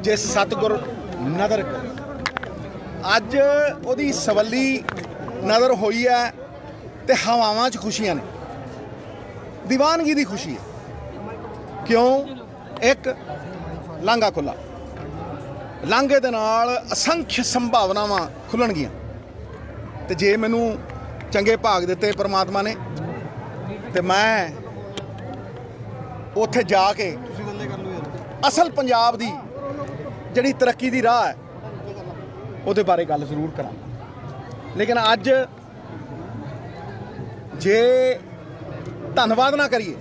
जिस सतगुर नदर अज उहदी सवली नज़र होई है ते हवावां च खुशियां ने, दीवानगी दी खुशी है। क्यों? एक लांघा खुला, लांघे दे नाल असंख्य संभावनावां खुलणगियां ते जे मैनू चंगे भाग दिते परमात्मा ने ते मैं उत्थे जाके असल पंजाब दी जिहड़ी तरक्की दी राह है उहदे बारे गल जरूर करांगा। लेकिन अज जे धन्नवाद ना करिए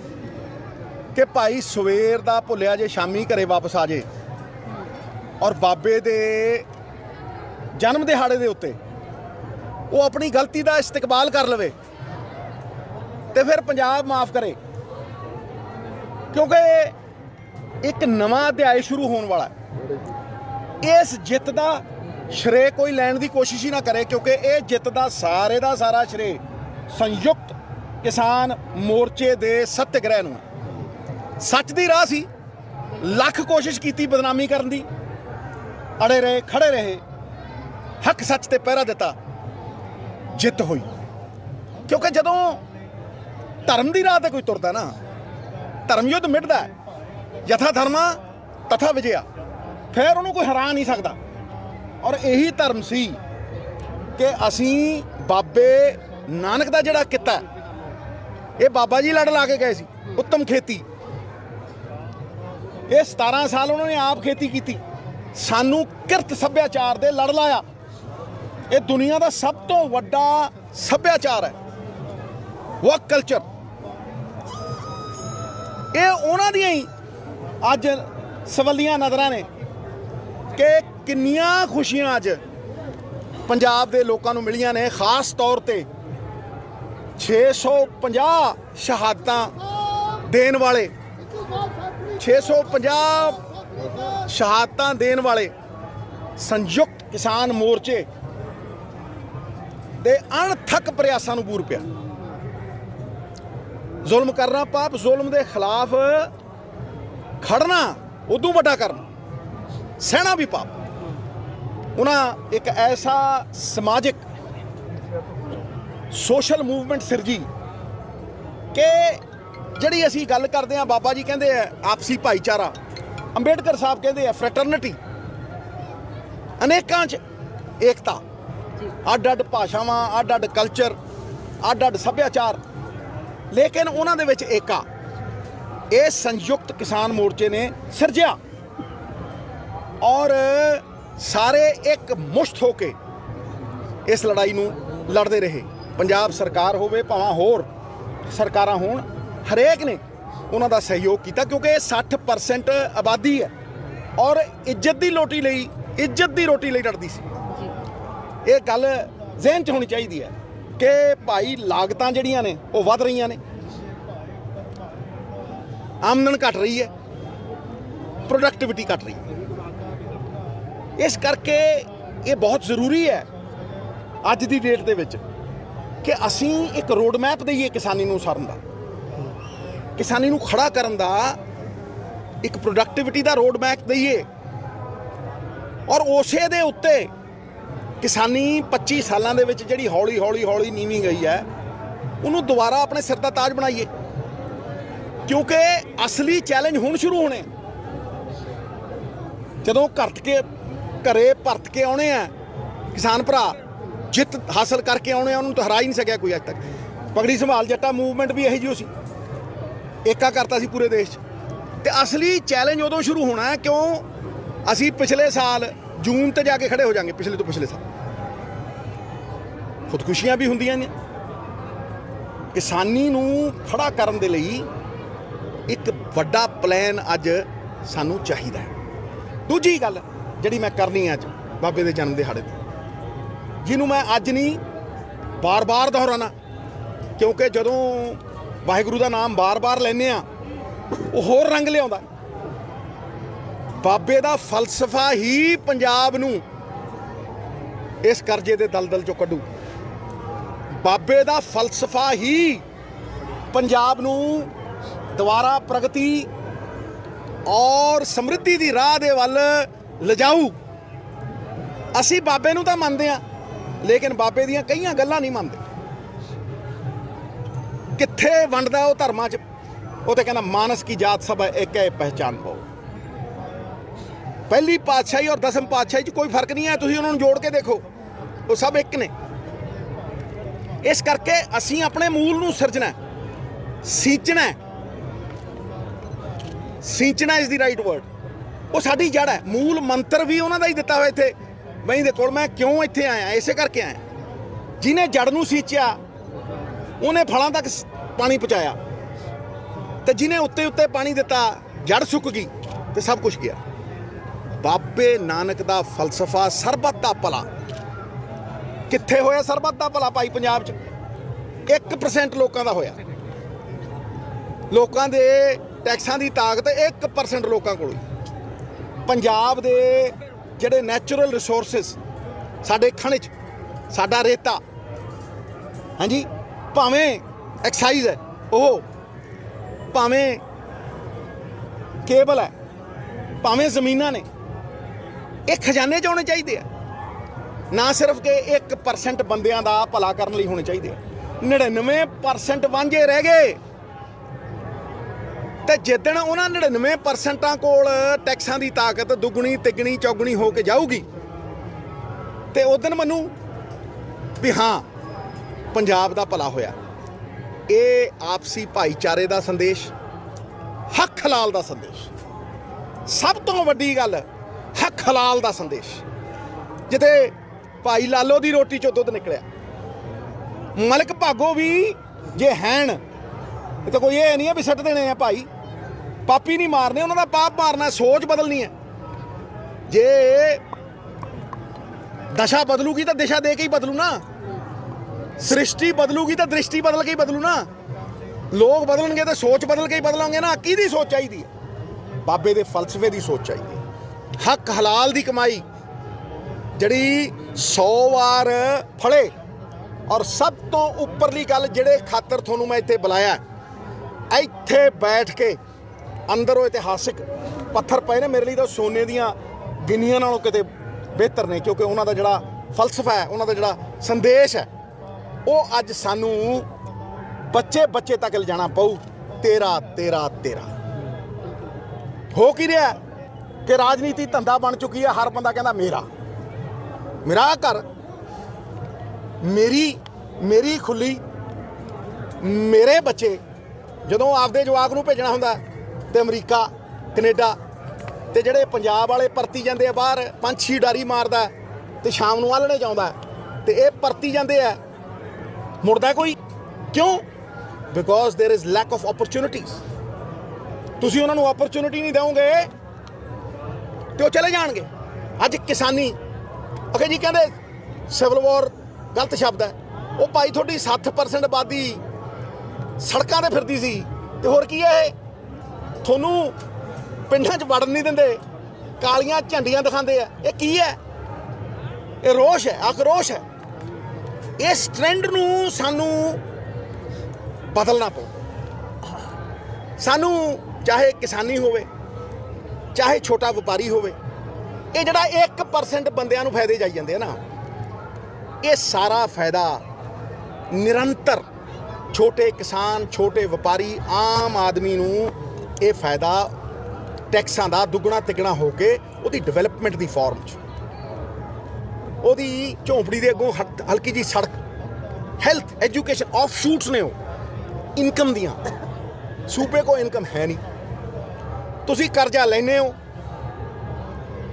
कि भाई सवेर दा भुलिया जे शामी घरे वापस आ जाए और बाबे दे जन्म दिहाड़े दे उत्ते वो अपनी गलती का इस्तकबाल कर लवे तो फिर पंजाब माफ़ करे, क्योंकि एक नवा अध्याय शुरू होने वाला है। इस जित का श्रेय कोई लैण की कोशिश ही ना करे, क्योंकि ये जित का सारे का सारा श्रेय संयुक्त किसान मोर्चे दे सत्याग्रह नूं है। सच की राह सी, लख कोशिश की बदनामी करन दी, अड़े रहे खड़े रहे, हक सच ते पहरा दिता, जित हुई। क्योंकि जदों धर्म की राह ते कोई तुरदा ना, धर्म युद्ध मिटदा है, यथा धर्मा तथा विजया, फिर उन्होंने कोई हरा नहीं सकता। और यही धर्म सी कि असी बाबे नानक का जिहड़ा किता ये बाबा जी लड़ ला के गए सी, उत्तम खेती। ये 17 साल उन्होंने आप खेती की, सानू किरत सभ्याचार दे लड़ लाया। ये दुनिया का सब तो वड्डा सभ्याचार है, वर्क कल्चर। ये उन्हां दियां ही अज सवलियां नज़रां ने कि किन्नियां खुशियां अज पंजाब दे लोकां नूं मिलियां ने। खास तौर ते 650 शहादतां देण वाले, 650 शहादतां देण वाले संयुक्त किसान मोर्चे दे अणथक प्रयासां नूं बूर पिया। जुल्म करना पाप, जुल्म दे खिलाफ खड़ना उदों वड्डा करना, सहना भी पाप। उन्हां एक ऐसा समाजिक सोशल मूवमेंट सिरजी कि जिहड़ी असीं गल करदे हां, बाबा जी कहंदे आ आपसी भाईचारा, अंबेडकर साहब कहंदे आ फ्रैटरनिटी, अनेकां च एकता, अड्ड अड्ड भाषावां, अड्ड अड्ड कल्चर, अड्ड अड्ड सभ्याचार, लेकिन उन्हां दे विच एका ये संयुक्त किसान मोर्चे ने सिरजिया और सारे एक मुश्त होके इस लड़ाई नूं लड़ते रहे। पंजाब सरकार होवे भावें होर सरकारां होण, हरेक ने उन्हां दा सहयोग किया, क्योंकि 60% आबादी है और इज्जत दी रोटी लई, इज्जत दी रोटी लई लड़दी सी। ये गल जहन च होनी चाहिए है कि भाई लागतां जिहड़ियां ने वो वध रही ने, आमदन घट रही है, प्रोडक्टिविटी घट रही है। इस करके ये बहुत ज़रूरी है अज की डेट दे विच कि असीं एक रोड मैप दईए किसानी नूं उसारन दा, किसानी नूं खड़ा करन दा, एक प्रोडक्टिविटी दा रोड मैप दईए और उसे दे उत्ते किसानी 25 सालां दे विच जिहड़ी हौली हौली हौली नीवी गई है उन्होंने दोबारा अपने सिर दा ताज बनाइए। क्योंकि असली चैलेंज हुण शुरू होने, जदों घरे भरत के आने हैं किसान भरा, जित हासिल करके आने, उन्होंने तो हरा ही नहीं सकिया कोई अज तक। पगड़ी संभाल जट्टा मूवमेंट भी यही जी सी, एका करता सी पूरे देश। तो असली चैलेंज उदों शुरू होना है, क्यों असी पिछले साल जून ते जाके खड़े हो जाएंगे, पिछले तो पिछले साल खुदकुशियां भी होंदियां ने। किसानी नूं खड़ा करन दे लई एक वड्डा प्लान अज सानू चाहिदा है। दूजी गल जिहड़ी मैं करनी है अज बाबे दे जन्म दिहाड़े ते, जिन्हों मैं अज नहीं बार बार दोहराना, क्योंकि जदों वाहिगुरू का नाम बार बार लैने आ वो होर रंग लियाउंदा। बाबे दा फलसफा ही पंजाब नूं इस करजे दे दलदल चों कड्डू। बाबे दा फलसफा ही पंजाब नूं दोबारा प्रगति और समृद्धि की राह दे वल ਲਿਜਾਊ। ਅਸੀਂ ਬਾਬੇ ਨੂੰ ਤਾਂ ਮੰਨਦੇ ਹਾਂ, ਲੇਕਿਨ ਬਾਬੇ ਦੀਆਂ ਕਈਆਂ ਗੱਲਾਂ ਨਹੀਂ ਮੰਨਦੇ। ਕਿੱਥੇ ਵੰਡਦਾ ਉਹ ਧਰਮਾਂ 'ਚ, ਉਹ ਤੇ ਕਹਿੰਦਾ ਮਾਨਸ ਕੀ ਜਾਤ ਸਭ ਇੱਕ ਹੈ ਪਹਿਚਾਨ ਪਾਓ। ਪਹਿਲੀ ਪਾਤਸ਼ਾਹੀ ਔਰ ਦਸਮ ਪਾਤਸ਼ਾਹੀ 'ਚ ਕੋਈ ਫਰਕ ਨਹੀਂ ਹੈ, ਤੁਸੀਂ ਉਹਨਾਂ ਨੂੰ ਜੋੜ ਕੇ ਦੇਖੋ, ਉਹ ਸਭ ਇੱਕ ਨੇ। ਇਸ ਕਰਕੇ ਅਸੀਂ ਆਪਣੇ ਮੂਲ ਨੂੰ ਸਿਰਜਣਾ, ਸੀਂਚਣਾ। ਸੀਂਚਣਾ ਇਜ਼ ਦੀ ਰਾਈਟ ਵਰਡ। ਉਹ ਸਾਡੀ ਜੜ ਹੈ। ਮੂਲ ਮੰਤਰ ਵੀ ਉਹਨਾਂ ਦਾ ਹੀ ਦਿੱਤਾ ਹੋਇਆ ਇੱਥੇ। ਬਈ ਦੇ ਕੋਲ ਮੈਂ ਕਿਉਂ ਇੱਥੇ ਆਇਆ, ਇਸੇ ਕਰਕੇ ਆਇਆ। ਜਿਹਨੇ ਜੜ ਨੂੰ ਸੀਂਚਿਆ ਉਹਨੇ ਫਲਾਂ ਤੱਕ ਪਾਣੀ ਪਹੁੰਚਾਇਆ, ਤੇ ਜਿਹਨੇ ਉੱਤੇ ਉੱਤੇ ਪਾਣੀ ਦਿੱਤਾ ਜੜ ਸੁੱਕ ਗਈ ਤੇ ਸਭ ਕੁਝ ਗਿਆ। ਬਾਬੇ ਨਾਨਕ ਦਾ ਫਲਸਫਾ ਸਰਬੱਤ ਦਾ ਭਲਾ। ਕਿੱਥੇ ਹੋਇਆ ਸਰਬੱਤ ਦਾ ਭਲਾ ਭਾਈ? ਪੰਜਾਬ 'ਚ 1% ਲੋਕਾਂ ਦਾ ਹੋਇਆ। ਲੋਕਾਂ ਦੇ ਟੈਕਸਾਂ ਦੀ ਤਾਕਤ 1% ਲੋਕਾਂ ਕੋਲ। ਪੰਜਾਬ ਦੇ ਜਿਹੜੇ ਨੈਚੁਰਲ ਰਿਸੋਰਸਿਸ, ਸਾਡੇ ਖਣਿਜ, ਸਾਡਾ ਰੇਤਾ, ਹਾਂਜੀ, ਭਾਵੇਂ ਐਕਸਾਈਜ਼ ਹੈ, ਉਹ ਭਾਵੇਂ ਕੇਬਲ ਹੈ, ਭਾਵੇਂ ਜ਼ਮੀਨਾਂ ਨੇ, ਇਹ ਖਜ਼ਾਨੇ 'ਚ ਹੋਣੇ ਚਾਹੀਦੇ ਆ। ਨਾ ਸਿਰਫ ਕਿ 1% ਬੰਦਿਆਂ ਦਾ ਭਲਾ ਕਰਨ ਲਈ ਹੋਣੇ ਚਾਹੀਦੇ ਆ। 99% ਵਾਂਝੇ ਰਹਿ ਗਏ। ਤੇ ਜਿੱਦਣ ਉਹਨਾਂ 99% ਕੋਲ ਟੈਕਸਾਂ ਦੀ ਤਾਕਤ ਦੁੱਗਣੀ ਤਿੱਗਣੀ ਚੌਗਣੀ ਹੋ ਕੇ ਜਾਊਗੀ, ਤੇ ਉਦੋਂ ਮੰਨੂ ਵੀ ਹਾਂ ਪੰਜਾਬ ਦਾ ਭਲਾ ਹੋਇਆ। ਇਹ ਆਪਸੀ ਭਾਈਚਾਰੇ ਦਾ ਸੰਦੇਸ਼, ਹੱਕ ਹਲਾਲ ਦਾ ਸੰਦੇਸ਼, ਸਭ ਤੋਂ ਵੱਡੀ ਗੱਲ ਹੱਕ ਹਲਾਲ ਦਾ ਸੰਦੇਸ਼। ਜਿੱਥੇ ਭਾਈ ਲਾਲੋ ਦੀ ਰੋਟੀ 'ਚੋਂ ਦੁੱਧ ਨਿਕਲਿਆ, ਮਲਕ ਭਾਗੋ ਵੀ ਜੇ ਹੈਣ ਤੇ ਕੋਈ ਇਹ ਨਹੀਂ ਹੈ ਵੀ ਸਿੱਟ ਦੇਣੇ ਆ ਭਾਈ। ਪਾਪੀ ਨਹੀਂ ਮਾਰਨੇ, ਉਹਨਾਂ ਦਾ ਪਾਪ ਮਾਰਨਾ। ਸੋਚ ਬਦਲਣੀ ਹੈ। ਜੇ ਦਸ਼ਾ ਬਦਲੂਗੀ ਤਾਂ ਦਿਸ਼ਾ ਦੇ ਕੇ ਹੀ ਬਦਲੂ ਨਾ। ਸ੍ਰਿਸ਼ਟੀ ਬਦਲੂਗੀ ਤਾਂ ਦ੍ਰਿਸ਼ਟੀ ਬਦਲ ਕੇ ਹੀ ਬਦਲੂ ਨਾ। ਲੋਕ ਬਦਲਣਗੇ ਤਾਂ ਸੋਚ ਬਦਲ ਕੇ ਹੀ ਬਦਲਾਂਗੇ ਨਾ। ਕਿਹਦੀ ਸੋਚ ਚਾਹੀਦੀ ਹੈ? ਬਾਬੇ ਦੇ ਫਲਸਫੇ ਦੀ ਸੋਚ ਚਾਹੀਦੀ ਹੈ। ਹੱਕ ਹਲਾਲ ਦੀ ਕਮਾਈ ਜਿਹੜੀ 100 ਵਾਰ ਫੜੇ। ਔਰ ਸਭ ਤੋਂ ਉੱਪਰਲੀ ਗੱਲ, ਜਿਹੜੇ ਖਾਤਰ ਤੁਹਾਨੂੰ ਮੈਂ ਇੱਥੇ ਬੁਲਾਇਆ, ਇੱਥੇ ਬੈਠ ਕੇ ਅੰਦਰ ਉਹ ਇਤਿਹਾਸਿਕ ਪੱਥਰ ਪਏ ਨੇ ਮੇਰੇ ਲਈ ਤਾਂ ਸੋਨੇ ਦੀਆਂ ਗਿਣੀਆਂ ਨਾਲੋਂ ਕਿਤੇ ਬਿਹਤਰ ਨੇ। ਕਿਉਂਕਿ ਉਹਨਾਂ ਦਾ ਜਿਹੜਾ ਫਲਸਫਾ ਹੈ, ਉਹਨਾਂ ਦਾ ਜਿਹੜਾ ਸੰਦੇਸ਼ ਹੈ, ਉਹ ਅੱਜ ਸਾਨੂੰ ਬੱਚੇ ਬੱਚੇ ਤੱਕ ਲਿਜਾਣਾ ਪਊ। ਤੇਰਾ ਤੇਰਾ ਤੇਰਾ ਹੋ ਕੀ ਰਿਹਾ ਕਿ ਰਾਜਨੀਤੀ ਧੰਦਾ ਬਣ ਚੁੱਕੀ ਹੈ। ਹਰ ਬੰਦਾ ਕਹਿੰਦਾ ਮੇਰਾ ਮੇਰਾ ਘਰ, ਮੇਰੀ ਖੁੱਲੀ, ਮੇਰੇ ਬੱਚੇ। ਜਦੋਂ ਆਪਦੇ ਜਵਾਕ ਨੂੰ ਭੇਜਣਾ ਹੁੰਦਾ ਤੇ ਅਮਰੀਕਾ, ਕੈਨੇਡਾ, ਤੇ ਜਿਹੜੇ ਪੰਜਾਬ ਵਾਲੇ ਪਰਤੀ ਜਾਂਦੇ ਆ ਬਾਹਰ, ਪੰਛੀ ਉਡਾਰੀ ਮਾਰਦਾ ਤੇ ਸ਼ਾਮ ਨੂੰ ਆਲਣੇ ਚਾਹੁੰਦਾ, ਤੇ ਇਹ ਪਰਤੀ ਜਾਂਦੇ ਆ, ਮੁੜਦਾ ਕੋਈ ਕਿਉਂ? Because there is lack of opportunities. ਤੁਸੀਂ ਉਹਨਾਂ ਨੂੰ ਓਪਰਚੁਨਿਟੀ ਨਹੀਂ ਦਿਓਗੇ ਤੇ ਉਹ ਚਲੇ ਜਾਣਗੇ। ਅੱਜ ਕਿਸਾਨੀ ਅਖੇ ਜੀ ਕਹਿੰਦੇ ਸਿਵਲ ਵਾਰ ਗਲਤ ਸ਼ਬਦ ਹੈ। ਉਹ ਭਾਈ ਤੁਹਾਡੀ 60% ਆਬਾਦੀ ਸੜਕਾਂ 'ਤੇ ਫਿਰਦੀ ਸੀ, ਤੇ ਹੋਰ ਕੀ ਹੈ? ਇਹ ਤੁਹਾਨੂੰ ਪਿੰਡਾਂ 'ਚ ਵੜਨ ਨਹੀਂ ਦਿੰਦੇ, ਕਾਲੀਆਂ ਝੰਡੀਆਂ ਦਿਖਾਉਂਦੇ ਆ। ਇਹ ਕੀ ਹੈ? ਇਹ ਰੋਸ਼ ਹੈ, ਆਕਰੋਸ਼ ਹੈ। ਇਸ ਟ੍ਰੈਂਡ ਨੂੰ ਸਾਨੂੰ ਬਦਲਣਾ ਪਊ। ਸਾਨੂੰ ਚਾਹੇ ਕਿਸਾਨੀ ਹੋਵੇ, ਚਾਹੇ ਛੋਟਾ ਵਪਾਰੀ ਹੋਵੇ, ਇਹ ਜਿਹੜਾ 1% ਬੰਦਿਆਂ ਨੂੰ ਫਾਇਦੇ ਜਾਈ ਜਾਂਦੇ ਆ ਨਾ, ਇਹ ਸਾਰਾ ਫਾਇਦਾ ਨਿਰੰਤਰ ਛੋਟੇ ਕਿਸਾਨ, ਛੋਟੇ ਵਪਾਰੀ, ਆਮ ਆਦਮੀ ਨੂੰ ਇਹ ਫਾਇਦਾ ਟੈਕਸਾਂ ਦਾ ਦੁੱਗਣਾ ਤਿੱਗਣਾ ਹੋ ਕੇ ਉਹਦੀ ਡਿਵੈਲਪਮੈਂਟ ਦੀ ਫਾਰਮ 'ਚ, ਉਹਦੀ ਝੌਂਪੜੀ ਦੇ ਅੱਗੋਂ ਹਲਕੀ ਜੀ ਸੜਕ, ਹੈਲਥ, ਐਜੂਕੇਸ਼ਨ, ਆਫ ਸ਼ੂਟਸ ਨੇ ਉਹ ਇਨਕਮ ਦੀਆਂ। ਸੂਬੇ ਕੋ ਇਨਕਮ ਹੈ ਨਹੀਂ। ਤੁਸੀਂ ਕਰਜ਼ਾ ਲੈਂਦੇ ਹੋ,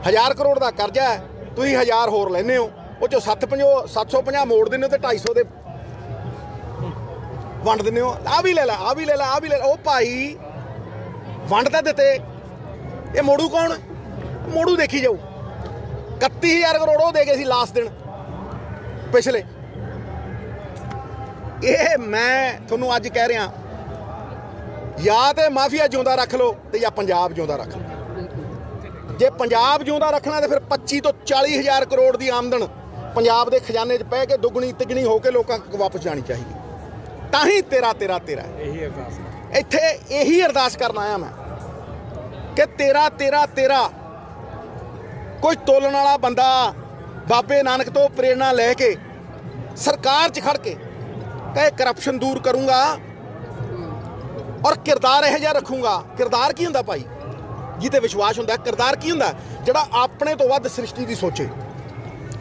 1000 ਕਰੋੜ ਦਾ ਕਰਜ਼ਾ ਹੈ, ਤੁਸੀਂ 1000 ਹੋਰ ਲੈਂਦੇ ਹੋ, ਉਹ 'ਚੋਂ 750 ਮੋੜ ਦਿੰਦੇ ਹੋ ਤੇ 250 ਦੇ ਵੰਡ ਦਿੰਦੇ ਹੋ। ਆਹ ਵੀ ਲੈ ਲਾ, ਆਹ ਵੀ ਲੈ ਲਾ, ਆਹ ਵੀ ਲੈ ਲਾ। ਉਹ ਭਾਈ ਵੰਡ ਤਾਂ ਦਿੱਤੇ, ਇਹ ਮੋੜੂ ਕੌਣ? ਮੋੜੂ ਦੇਖੀ ਜਾਊ। 31000 ਕਰੋੜ ਉਹ ਦੇ ਗਏ ਸੀ ਲਾਸਟ ਦਿਨ ਪਿਛਲੇ। ਇਹ ਮੈਂ ਤੁਹਾਨੂੰ ਅੱਜ ਕਹਿ ਰਿਹਾ, ਜਾਂ ਤੇ ਮਾਫੀਆ ਜਿਉਂਦਾ ਰੱਖ ਲਓ ਤੇ ਜਾਂ ਪੰਜਾਬ ਜਿਉਂਦਾ ਰੱਖ ਲਓ। ਜੇ ਪੰਜਾਬ ਜਿਉਂਦਾ ਰੱਖਣਾ ਤੇ ਫਿਰ 25 ਤੋਂ 40,000 ਕਰੋੜ ਦੀ ਆਮਦਨ ਪੰਜਾਬ ਦੇ ਖਜ਼ਾਨੇ 'ਚ ਪੈ ਕੇ ਦੁੱਗਣੀ ਤਿੱਗਣੀ ਹੋ ਕੇ ਲੋਕਾਂ ਕੋਲ ਵਾਪਸ ਜਾਣੀ ਚਾਹੀਦੀ। ਤਾਂ ਹੀ ਤੇਰਾ ਤੇਰਾ ਤੇਰਾ ਇਹੀ ਅਰਦਾਸ, ਇੱਥੇ ਇਹੀ ਅਰਦਾਸ ਕਰਨ ਆਇਆ ਮੈਂ ਕਿ ਤੇਰਾ ਤੇਰਾ ਤੇਰਾ ਕੋਈ ਤੋਲਣ ਵਾਲਾ ਬੰਦਾ ਬਾਬੇ ਨਾਨਕ ਤੋਂ ਪ੍ਰੇਰਣਾ ਲੈ ਕੇ ਸਰਕਾਰ 'ਚ ਖੜ ਕੇ ਕਹੇ ਕਰਪਸ਼ਨ ਦੂਰ ਕਰੂੰਗਾ ਔਰ ਕਿਰਦਾਰ ਇਹੋ ਜਿਹਾ ਰੱਖੂੰਗਾ। ਕਿਰਦਾਰ ਕੀ ਹੁੰਦਾ ਭਾਈ? ਜਿਹਤੇ ਵਿਸ਼ਵਾਸ ਹੁੰਦਾ। ਕਿਰਦਾਰ ਕੀ ਹੁੰਦਾ? ਜਿਹੜਾ ਆਪਣੇ ਤੋਂ ਵੱਧ ਸ੍ਰਿਸ਼ਟੀ ਦੀ ਸੋਚੇ,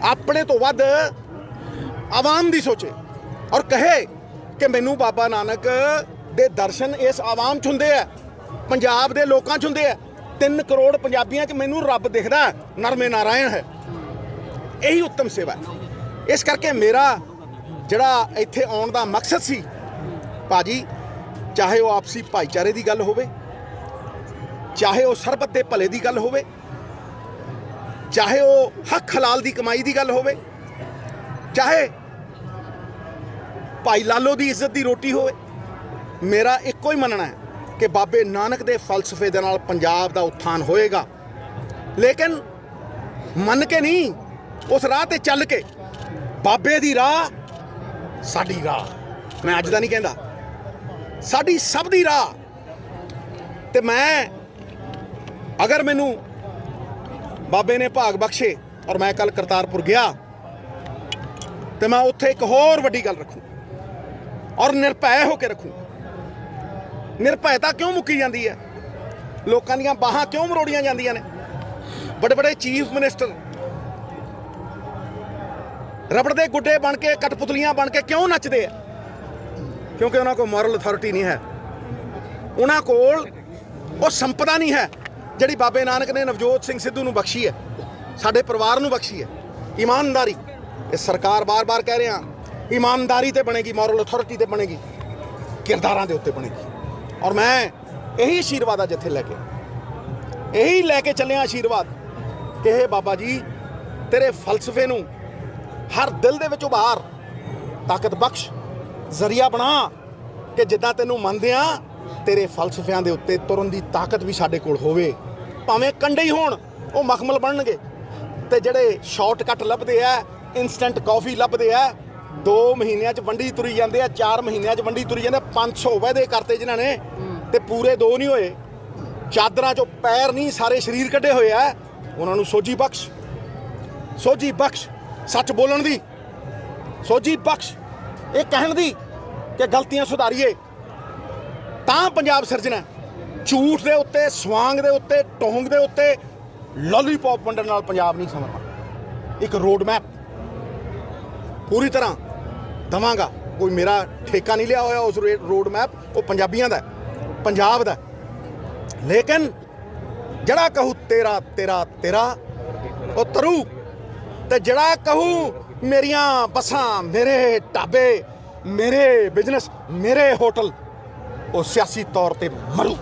ਆਪਣੇ ਤੋਂ ਵੱਧ ਆਵਾਮ ਦੀ ਸੋਚੇ ਔਰ ਕਹੇ ਕਿ ਮੈਨੂੰ ਬਾਬਾ ਨਾਨਕ ਦੇ ਦਰਸ਼ਨ ਇਸ ਆਵਾਮ 'ਚ ਹੁੰਦੇ ਆ, ਪੰਜਾਬ ਦੇ ਲੋਕਾਂ 'ਚ ਹੁੰਦੇ ਆ। 3 ਕਰੋੜ ਪੰਜਾਬੀਆਂ 'ਚ ਮੈਨੂੰ ਰੱਬ ਦਿਖਦਾ, ਨਰਮੇ ਨਾਰਾਇਣ ਹੈ। ਇਹੀ ਉੱਤਮ ਸੇਵਾ ਹੈ। ਇਸ ਕਰਕੇ ਮੇਰਾ ਜਿਹੜਾ ਇੱਥੇ ਆਉਣ ਦਾ ਮਕਸਦ ਸੀ ਭਾਜੀ, ਚਾਹੇ ਉਹ ਆਪਸੀ ਭਾਈਚਾਰੇ ਦੀ ਗੱਲ ਹੋਵੇ, ਚਾਹੇ ਉਹ ਸਰਬੱਤ ਦੇ ਭਲੇ ਦੀ ਗੱਲ ਹੋਵੇ, ਚਾਹੇ ਉਹ ਹੱਕ ਹਲਾਲ ਦੀ ਕਮਾਈ ਦੀ ਗੱਲ ਹੋਵੇ, ਚਾਹੇ ਭਾਈ ਲਾਲੋ ਦੀ ਇੱਜ਼ਤ ਦੀ ਰੋਟੀ ਹੋਵੇ, ਮੇਰਾ ਇੱਕੋ ਹੀ ਮੰਨਣਾ ਹੈ ਕਿ ਬਾਬੇ ਨਾਨਕ ਦੇ ਫਲਸਫੇ ਦੇ ਨਾਲ ਪੰਜਾਬ ਦਾ ਉਥਾਨ ਹੋਏਗਾ। ਲੇਕਿਨ ਮੰਨ ਕੇ ਨਹੀਂ, ਉਸ ਰਾਹ ਤੇ ਚੱਲ ਕੇ। ਬਾਬੇ ਦੀ ਰਾਹ ਸਾਡੀ ਰਾਹ, ਮੈਂ ਅੱਜ ਦਾ ਨਹੀਂ ਕਹਿੰਦਾ, ਸਾਡੀ ਸਭ ਦੀ ਰਾਹ। ਤੇ ਮੈਂ ਅਗਰ ਮੈਨੂੰ ਬਾਬੇ ਨੇ ਭਾਗ ਬਖਸ਼ੇ ਔਰ ਮੈਂ ਕੱਲ ਕਰਤਾਰਪੁਰ ਗਿਆ ਤੇ ਮੈਂ ਉੱਥੇ ਇੱਕ ਹੋਰ ਵੱਡੀ ਗੱਲ ਰੱਖੂ ਔਰ ਨਿਰਭੈ ਹੋ ਕੇ ਰੱਖੂ। ਨਿਰਭੈਤਾ ਕਿਉਂ ਮੁੱਕੀ ਜਾਂਦੀ ਹੈ? ਲੋਕਾਂ ਦੀਆਂ ਬਾਹਾਂ ਕਿਉਂ ਮਰੋੜੀਆਂ ਜਾਂਦੀਆਂ ਨੇ? ਬੜੇ ਬੜੇ ਚੀਫ ਮਿਨਿਸਟਰ ਰਬੜ ਦੇ ਗੁੱਡੇ ਬਣ ਕੇ, ਕਠਪੁਤਲੀਆਂ ਬਣ ਕੇ ਕਿਉਂ ਨੱਚਦੇ ਆ? ਕਿਉਂਕਿ ਉਹਨਾਂ ਕੋਲ ਮੋਰਲ ਅਥਾਰਟੀ ਨਹੀਂ ਹੈ। ਉਹਨਾਂ ਕੋਲ ਉਹ ਸੰਪਦਾ ਨਹੀਂ ਹੈ ਜਿਹੜੀ ਬਾਬੇ ਨਾਨਕ ਨੇ ਨਵਜੋਤ ਸਿੰਘ ਸਿੱਧੂ ਨੂੰ ਬਖਸ਼ੀ ਹੈ, ਸਾਡੇ ਪਰਿਵਾਰ ਨੂੰ ਬਖਸ਼ੀ ਹੈ। ਇਮਾਨਦਾਰੀ, ਇਹ ਸਰਕਾਰ ਬਾਰ-ਬਾਰ ਕਹਿ ਰਹੇ ਹਾਂ, ਇਮਾਨਦਾਰੀ ਤੇ ਬਣੇਗੀ, ਮੋਰਲ ਅਥਾਰਟੀ ਤੇ ਬਣੇਗੀ, ਕਿਰਦਾਰਾਂ ਦੇ ਉੱਤੇ ਬਣੇਗੀ। ਔਰ ਮੈਂ ਇਹੀ ਆਸ਼ੀਰਵਾਦ ਆ ਜਿੱਥੇ ਲੈ ਕੇ ਚੱਲਿਆ ਆਸ਼ੀਰਵਾਦ ਕਿ ਇਹ ਬਾਬਾ ਜੀ ਤੇਰੇ ਫਲਸਫੇ ਨੂੰ ਹਰ ਦਿਲ ਦੇ ਵਿੱਚ ਉਭਾਰ, ਤਾਕਤ ਬਖਸ਼, ਜ਼ਰੀਆ ਬਣਾ ਕਿ ਜਿੱਦਾਂ ਤੈਨੂੰ ਮੰਨਦੇ ਆ ਤੇਰੇ ਫਲਸਫਿਆਂ ਦੇ ਉੱਤੇ ਤੁਰਨ ਦੀ ਤਾਕਤ ਵੀ ਸਾਡੇ ਕੋਲ ਹੋਵੇ। ਭਾਵੇਂ ਕੰਡੇ ਹੀ ਹੋਣ, ਉਹ ਮਖਮਲ ਬਣਨਗੇ। ਤੇ ਜਿਹੜੇ ਸ਼ਾਰਟਕਟ ਲੱਭਦੇ ਆ, ਇਨਸਟੈਂਟ ਕਾਫੀ ਲੱਭਦੇ ਆ, 2 ਮਹੀਨਿਆਂ 'ਚ ਵੰਡੀ ਤੁਰੀ ਜਾਂਦੇ ਆ, 4 ਮਹੀਨਿਆਂ 'ਚ ਵੰਡੀ ਤੁਰੀ ਜਾਂਦੇ। 500 ਵਾਅਦੇ ਕਰਤੇ ਜਿਨ੍ਹਾਂ ਨੇ ਤੇ ਪੂਰੇ 2 ਨਹੀਂ ਹੋਏ। ਚਾਦਰਾਂ 'ਚੋਂ ਪੈਰ ਨਹੀਂ, ਸਾਰੇ ਸਰੀਰ ਕੱਢੇ ਹੋਏ ਆ। ਉਹਨਾਂ ਨੂੰ ਸੋਝੀ ਬਖਸ਼, ਸੋਝੀ ਬਖਸ਼, ਸੱਚ ਬੋਲਣ ਦੀ ਸੋਝੀ ਬਖਸ਼, ਇਹ ਕਹਿਣ ਦੀ ਕਿ ਗਲਤੀਆਂ ਸੁਧਾਰੀਏ ਤਾਂ ਪੰਜਾਬ ਸਿਰਜਣਾ। ਝੂਠ ਦੇ ਉੱਤੇ, ਸਵਾਂਗ ਦੇ ਉੱਤੇ, ਟੋਂਗ ਦੇ ਉੱਤੇ ਲੋਲੀਪੌਪ ਵੰਡਣ ਨਾਲ ਪੰਜਾਬ ਨਹੀਂ ਸੰਭਲਣਾ। ਇੱਕ ਰੋਡ ਮੈਪ ਪੂਰੀ ਤਰ੍ਹਾਂ ਦਵਾਂਗਾ। ਕੋਈ ਮੇਰਾ ਠੇਕਾ ਨਹੀਂ ਲਿਆ ਹੋਇਆ ਉਸ ਰੋਡ ਮੈਪ, ਉਹ ਪੰਜਾਬੀਆਂ ਦਾ, ਪੰਜਾਬ ਦਾ। ਲੇਕਿਨ ਜਿਹੜਾ ਕਹੂ ਤੇਰਾ ਤੇਰਾ ਤੇਰਾ ਉਹ ਤਰੂ, ਤੇ ਜਿਹੜਾ ਕਹੂ ਮੇਰੀਆਂ ਬੱਸਾਂ, ਮੇਰੇ ਢਾਬੇ, ਮੇਰੇ ਬਿਜ਼ਨਸ, ਮੇਰੇ ਹੋਟਲ, ਉਹ ਸਿਆਸੀ ਤੌਰ ਤੇ ਮਰੂ।